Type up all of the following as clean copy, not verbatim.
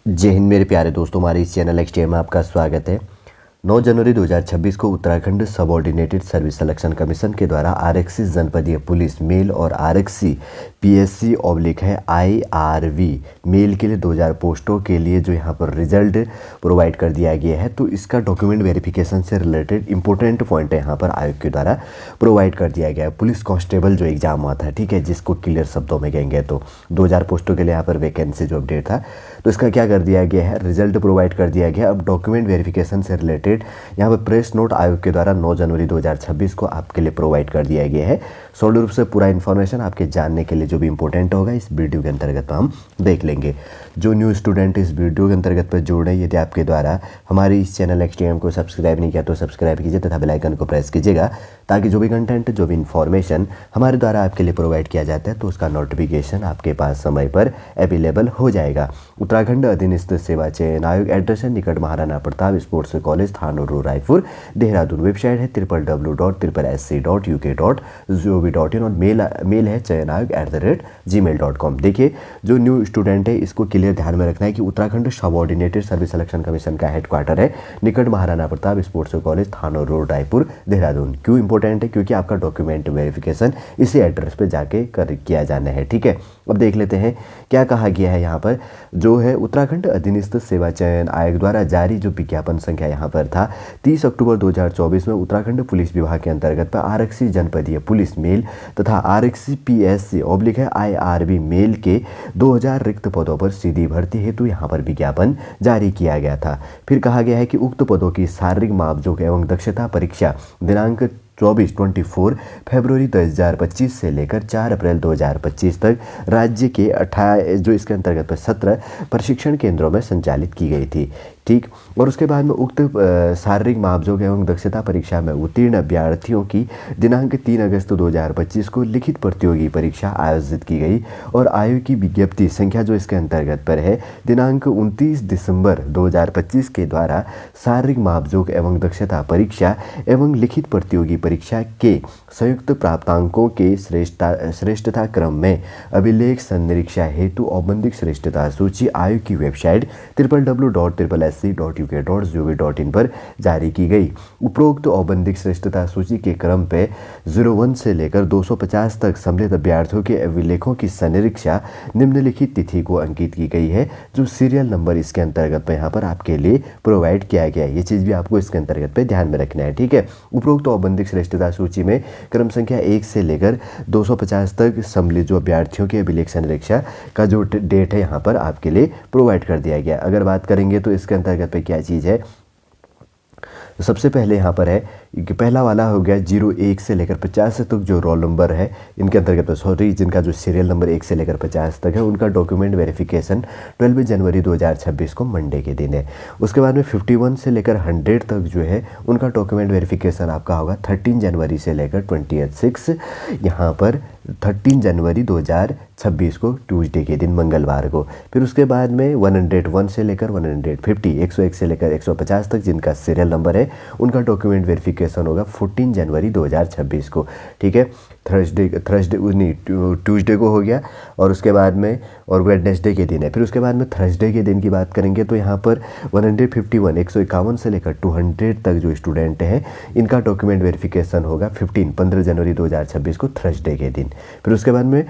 जय हिंद मेरे प्यारे दोस्तों, हमारे इस चैनल एक्सटीएम में आपका स्वागत है। 9 जनवरी 2026 को Uttarakhand subordinated service selection commission के द्वारा आरक्षी जनपदीय पुलिस मेल और आरक्षी पीएससी ऑब्लिक है आईआरवी मेल के लिए 2000 पोस्टों के लिए जो यहाँ पर रिजल्ट प्रोवाइड कर दिया गया है। तो इसका डॉक्यूमेंट वेरिफिकेशन से रिलेटेड इंपॉर्टेंट पॉइंट है यहाँ पर आयोग के द्वारा प्रोवाइड कर दिया गया है। पुलिस कांस्टेबल जो एग्जाम हुआ था, ठीक है, जिसको क्लियर शब्दों में कहेंगे तो 2000 पोस्टों के लिए यहाँ पर वैकेंसी जो अपडेट था, तो इसका क्या कर दिया गया है, रिजल्ट प्रोवाइड कर दिया गया। अब डॉक्यूमेंट वेरिफिकेशन से रिलेटेड यहाँ पर प्रेस नोट आयोग के द्वारा 9 जनवरी 2026 को आपके लिए प्रोवाइड कर दिया गया है। सॉलिड रूप से पूरा इन्फॉर्मेशन आपके जानने के लिए जो भी इंपॉर्टेंट होगा इस वीडियो के अंतर्गत हम देख लेंगे। जो न्यू स्टूडेंट इस वीडियो के अंतर्गत पर जुड़ रहे हैं, यदि आपके द्वारा हमारे इस चैनल एक्सटीएम को सब्सक्राइब नहीं किया तो सब्सक्राइब कीजिए तथा बेल आइकन को प्रेस कीजिएगा, ताकि जो भी कंटेंट, जो भी इन्फॉर्मेशन हमारे द्वारा आपके लिए प्रोवाइड किया जाता है तो उसका नोटिफिकेशन आपके पास समय पर अवेलेबल हो जाएगा। उत्तराखंड अधीनस्थ सेवा चयन आयोग, एड्रेस है निकट Maharana Pratap sports college, Thanor Raipur, Dehradun. Website है www.sc.uk.gov.in और मेल है चयन आयोग@gmail.com। देखिए, जो न्यू स्टूडेंट है इसको क्लियर ध्यान में रखना है कि Uttarakhand subordinated service selection commission का हेडक्वार्टर है निकट Maharana Pratap sports college, Thanor road, Raipur, Dehradun. क्यों इंपॉर्टेंट है? क्योंकि आपका डॉक्यूमेंट वेरिफिकेशन इसी एड्रेस पे जाके किया जाना है, ठीक है। अब देख लेते हैं क्या कहा गया है यहाँ पर। जो है उत्तराखंड अधीनस्थ सेवा चयन आयोग द्वारा जारी जो विज्ञापन संख्या यहाँ पर था 30 अक्टूबर 2024 में उत्तराखंड पुलिस विभाग के अंतर्गत पर आरक्षी जनपदीय पुलिस मेल तथा आरक्षी पीएससी ऑब्लिक है आईआरबी मेल के 2000 रिक्त पदों पर सीधी भर्ती हेतु यहाँ पर विज्ञापन जारी किया गया था। फिर कहा गया है कि उक्त पदों की शारीरिक मापजोख एवं दक्षता परीक्षा दिनांक 24 फरवरी 2025 से लेकर 4 अप्रैल 2025 तक राज्य के 18 जो इसके अंतर्गत पर 17 प्रशिक्षण केंद्रों में संचालित की गई थी, ठीक। और उसके बाद में उक्त शारीरिक मापजोख एवं दक्षता परीक्षा में उत्तीर्ण अभ्यर्थियों की दिनांक 3 अगस्त 2025 को लिखित प्रतियोगी परीक्षा आयोजित की गई और आयोग की विज्ञप्ति संख्या जो इसके अंतर्गत पर है दिनांक 29 दिसंबर 2025 के द्वारा शारीरिक मापजोख एवं दक्षता परीक्षा एवं लिखित प्रतियोगी परीक्षा के संयुक्त प्राप्तांकों के श्रेष्ठता क्रम में अभिलेख संनिरीक्षा हेतु औपबंधिक श्रेष्ठता सूची आयोग की वेबसाइट www.sc.uk.gov.in पर जारी की गई। उपरोक्त औपबंधिक श्रेष्ठता सूची के क्रम पे 01 से लेकर 250 तक सम्मिलित अभ्यर्थियों के अभिलेखों की संनिरीक्षा निम्नलिखित तिथि को अंकित की गई है, जो सीरियल नंबर इसके अंतर्गत में यहाँ पर आपके लिए प्रोवाइड किया गया है। ये चीज़ भी आपको इसके अंतर्गत पे ध्यान में रखना है, ठीक है। उपरोक्त औपबंधिक श्रेष्ठता सूची में क्रम संख्या 1 से लेकर 250 तक सम्मिलित जो अभ्यर्थियों के अभिलेख संरक्षा का जो डेट है यहाँ पर आपके लिए प्रोवाइड कर दिया गया। अगर बात करेंगे तो इसके अंतर्गत पे क्या चीज़ है, तो सबसे पहले यहाँ पर है कि पहला वाला हो गया 01 से लेकर 50 तक जो रोल नंबर है इनके अंतर्गत, सॉरी, जिनका जो सीरियल नंबर 1 से लेकर 50 तक है, उनका डॉक्यूमेंट वेरिफिकेशन 12 जनवरी 2026 को मंडे के दिन है। उसके बाद में 51 से लेकर 100 तक जो है उनका डॉक्यूमेंट वेरिफिकेशन आपका होगा 13 जनवरी से लेकर 28 यहाँ पर 13 जनवरी 2026 को ट्यूसडे के दिन, मंगलवार को। फिर उसके बाद में 101 से लेकर 150, 101 से लेकर 150 तक जिनका सीरियल नंबर है उनका डॉक्यूमेंट वेरिफिकेशन होगा 14 जनवरी 2026 को, ठीक है। ट्यूसडे को हो गया और उसके बाद में और वेडनेसडे के दिन है। फिर उसके बाद में थर्सडे के दिन की बात करेंगे तो यहाँ पर 151, 151 से लेकर 200 तक जो स्टूडेंट हैं इनका डॉक्यूमेंट वेरिफिकेशन होगा 15 जनवरी 2026 को, थर्सडे के दिन। फिर उसके बाद में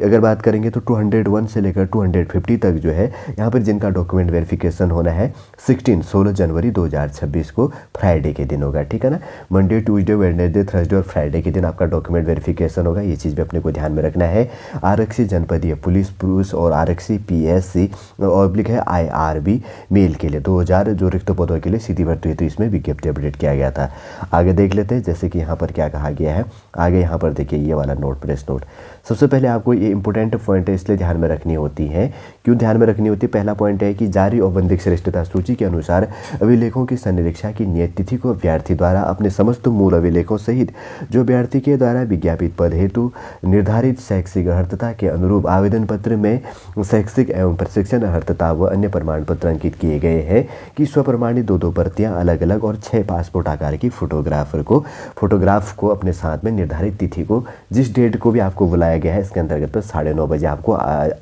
अगर बात करेंगे तो 201 से लेकर 250 तक जो है यहाँ पर जिनका डॉक्यूमेंट वेरिफिकेशन होना है 16 जनवरी 2026 को, फ्राइडे के दिन होगा, ठीक है ना। मंडे, ट्यूसडे, वेडनेसडे, थर्सडे और फ्राइडे के दिन आपका डॉक्यूमेंट वेरिफिकेशन होगा। ये चीज़ भी अपने को ध्यान में रखना है। आरक्षी जनपदीय पुलिस पुरुष और आरक्षी पीएससी ऑब्लिक है आईआरबी मेल के लिए 2000 जो रिक्त पदों के लिए सीधी भर्ती हेतु इसमें विज्ञप्ति अपडेट किया गया था। आगे देख लेते हैं जैसे कि यहाँ पर क्या कहा गया है। आगे यहाँ पर देखिए ये वाला नोट, प्रेस नोट। सबसे पहले आपको ये इंपॉर्टेंट पॉइंट है इसलिए ध्यान में रखनी होती है। क्यों ध्यान में रखनी होती है? पहला पॉइंट है कि जारी औपबंधिक श्रेष्ठता सूची के अनुसार अभिलेखों की संनिरीक्षा की नियत तिथि को अभ्यर्थी द्वारा अपने समस्त मूल अभिलेखों सहित जो अभ्यर्थी के द्वारा विज्ञापित पद हेतु निर्धारित शैक्षिक अर्हता के अनुरूप आवेदन पत्र में शैक्षिक एवं प्रशिक्षण अर्हता व अन्य प्रमाण पत्र अंकित किए गए हैं कि स्वप्रमाणित 2 प्रतियां अलग अलग और 6 पासपोर्ट आकार की फोटोग्राफ को अपने साथ में निर्धारित तिथि को जिस डेट को भी आपको बुलाया गया है इसके अंतर्गत पर 9:30 बजे आपको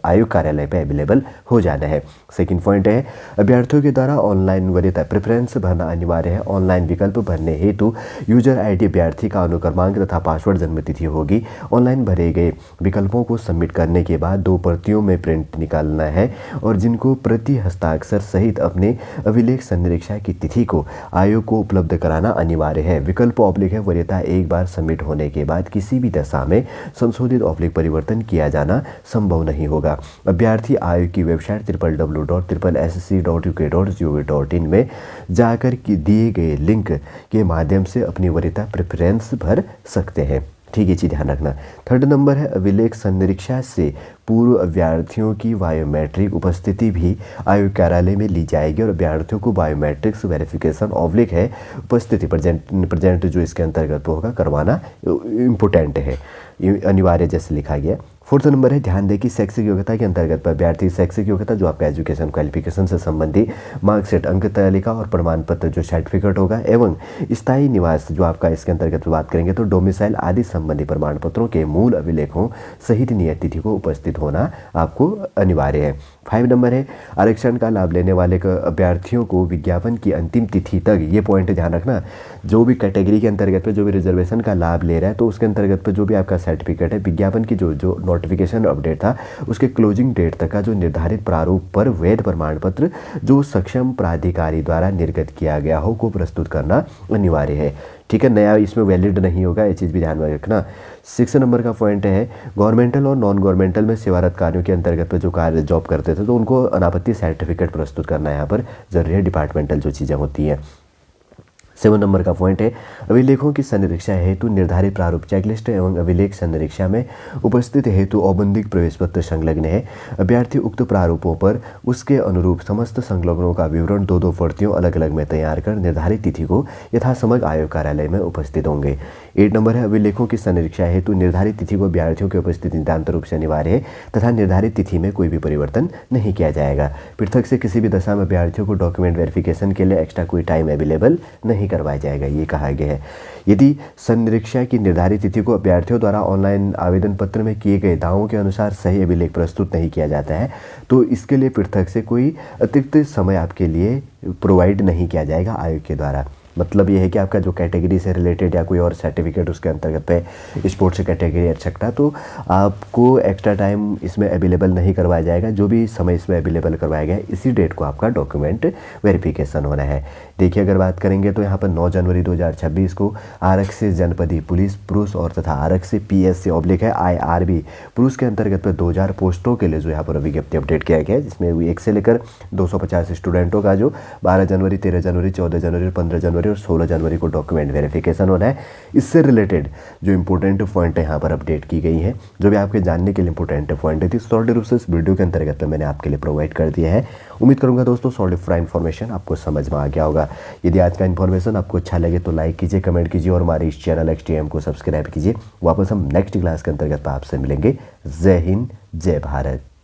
आयोग कार्यालय पर अवेलेबल एलिजिबल हो जाना है। सेकंड पॉइंट है अभ्यर्थियों के द्वारा ऑनलाइन वरीयता प्रेफरेंस भरना अनिवार्य है। ऑनलाइन विकल्प भरने हेतु यूजर आईडी अभ्यर्थी का अनुक्रमांक तथा पासवर्ड जन्मतिथि होगी। ऑनलाइन भरे गए विकल्पों को सबमिट करने के बाद 2 प्रतियों में प्रिंट निकालना है और जिनको प्रति हस्ताक्षर सहित अपने अभिलेख संनिरीक्षा की तिथि को आयोग को उपलब्ध कराना अनिवार्य है। विकल्प ऑब्लिक है वरीयता एक बार सबमिट होने के बाद किसी भी दशा में संशोधित ऑब्लिक परिवर्तन किया जाना संभव नहीं होगा। अभ्यर्थी आयोग की वेबसाइट www.ssc.uk.gov.in में जाकर दिए गए लिंक के माध्यम से अपनी वरीयता प्रेफरेंस भर सकते हैं। ठीक है चीज़ ध्यान रखना। थर्ड नंबर है अभिलेख संनिरीक्षा से पूर्व अभ्यर्थियों की बायोमेट्रिक उपस्थिति भी आयोग कार्यालय में ली जाएगी और अभ्यर्थियों को बायोमेट्रिक्स वेरिफिकेशन ऑब्लिक है उपस्थिति प्रेजेंट जो इसके अंतर्गत होगा करवाना इम्पोर्टेंट है, अनिवार्य जैसे लिखा गया। फोर्थ नंबर है ध्यान दें कि शैक्षिक योग्यता के अंतर्गत पर अभ्यर्थी शैक्षिक योग्यता जो आपका एजुकेशन क्वालिफिकेशन से संबंधी मार्कशीट अंक तालिका और प्रमाण पत्र जो सर्टिफिकेट होगा एवं स्थायी निवास जो आपका इसके अंतर्गत बात करेंगे तो डोमिसाइल आदि संबंधी प्रमाण पत्रों के मूल अभिलेखों सहित नियत तिथि को उपस्थित होना आपको अनिवार्य है। 5 नंबर है आरक्षण का लाभ लेने वाले अभ्यर्थियों को विज्ञापन की अंतिम तिथि तक, ये पॉइंट ध्यान रखना, जो भी कैटेगरी के अंतर्गत पे जो भी रिजर्वेशन का लाभ ले रहा है तो उसके अंतर्गत पे जो भी आपका सर्टिफिकेट है विज्ञापन की जो नोटिफिकेशन अपडेट था उसके क्लोजिंग डेट तक का जो निर्धारित प्रारूप पर वैध प्रमाण पत्र जो सक्षम प्राधिकारी द्वारा निर्गत किया गया हो को प्रस्तुत करना अनिवार्य है। ठीक है, नया इसमें वैलिड नहीं होगा, ये चीज़ भी ध्यान में रखना। 6 नंबर का पॉइंट है गवर्नमेंटल और नॉन गवर्नमेंटल में सेवारत कार्यों के अंतर्गत पे जो कार्य जॉब करते थे तो उनको अनापत्ति सर्टिफिकेट प्रस्तुत करना यहाँ पर जरूरी है, डिपार्टमेंटल जो चीज़ें होती हैं। 7 नंबर का पॉइंट है अभिलेखों की संनिरीक्षा हेतु निर्धारित प्रारूप चेकलिस्ट एवं अभिलेख संनिरीक्षा में उपस्थित हेतु औबंधिक प्रवेश पत्र संलग्न है। अभ्यर्थी उक्त प्रारूपों पर उसके अनुरूप समस्त संलग्नों का विवरण 2-2 प्रतियों अलग अलग में तैयार कर निर्धारित तिथि को यथासमय आयोग कार्यालय में उपस्थित होंगे। 8 नंबर है अभिलेखों की संनिरीक्षा हेतु निर्धारित तिथि को अभ्यर्थियों की उपस्थिति नितांत रूप से अनिवार्य है तथा निर्धारित तिथि में कोई भी परिवर्तन नहीं किया जाएगा। पृथक से किसी भी दशा में अभ्यर्थियों को डॉक्यूमेंट वेरिफिकेशन के लिए एक्स्ट्रा कोई टाइम अवेलेबल नहीं करवाया जाएगा, ये कहा गया है। यदि संनिरीक्षा की निर्धारित तिथि को अभ्यर्थियों द्वारा ऑनलाइन आवेदन पत्र में किए गए दावों के अनुसार सही अभिलेख प्रस्तुत नहीं किया जाता है तो इसके लिए पृथक से कोई अतिरिक्त समय आपके लिए प्रोवाइड नहीं किया जाएगा आयोग के द्वारा। मतलब ये है कि आपका जो कैटेगरी से रिलेटेड या कोई और सर्टिफिकेट उसके अंतर्गत पे स्पोर्ट्स कैटेगरी एक्सेट्रा तो आपको एक्स्ट्रा टाइम इसमें अवेलेबल नहीं करवाया जाएगा। जो भी समय इसमें अवेलेबल करवाया गया है इसी डेट को आपका डॉक्यूमेंट वेरिफिकेशन होना है। देखिए अगर बात करेंगे तो यहाँ पर 9 जनवरी 2026 को आरक्षित जनपदीय पुलिस पुरुष और तथा आरक्षित PSC ऑब्लिक है IRB पुरुष के अंतर्गत पर 2000 पोस्टों के लिए जो यहाँ पर विज्ञप्ति अपडेट किया गया है जिसमें 1 से लेकर 250 स्टूडेंटों का जो 12 जनवरी 13 जनवरी 14 जनवरी 15 जनवरी और 16 जनवरी को डॉक्यूमेंट वेरिफिकेशन होना है। इससे रिलेटेड जो इंपॉर्टेंट पॉइंट है यहाँ पर अपडेट की गई है, जो भी आपके जानने के लिए इंपॉर्टेंट पॉइंट है शॉर्ट रूप से इस वीडियो के अंतर्गत मैंने आपके लिए प्रोवाइड कर दिया है। उम्मीद करूंगा दोस्तों सॉलिड इन्फॉर्मेशन आपको समझ में आ गया होगा। यदि आज का इन्फॉर्मेशन आपको अच्छा लगे तो लाइक कीजिए, कमेंट कीजिए और हमारे इस चैनल XTM को सब्सक्राइब कीजिए। वापस हम नेक्स्ट क्लास के अंतर्गत आपसे मिलेंगे। जय हिंद, जय भारत।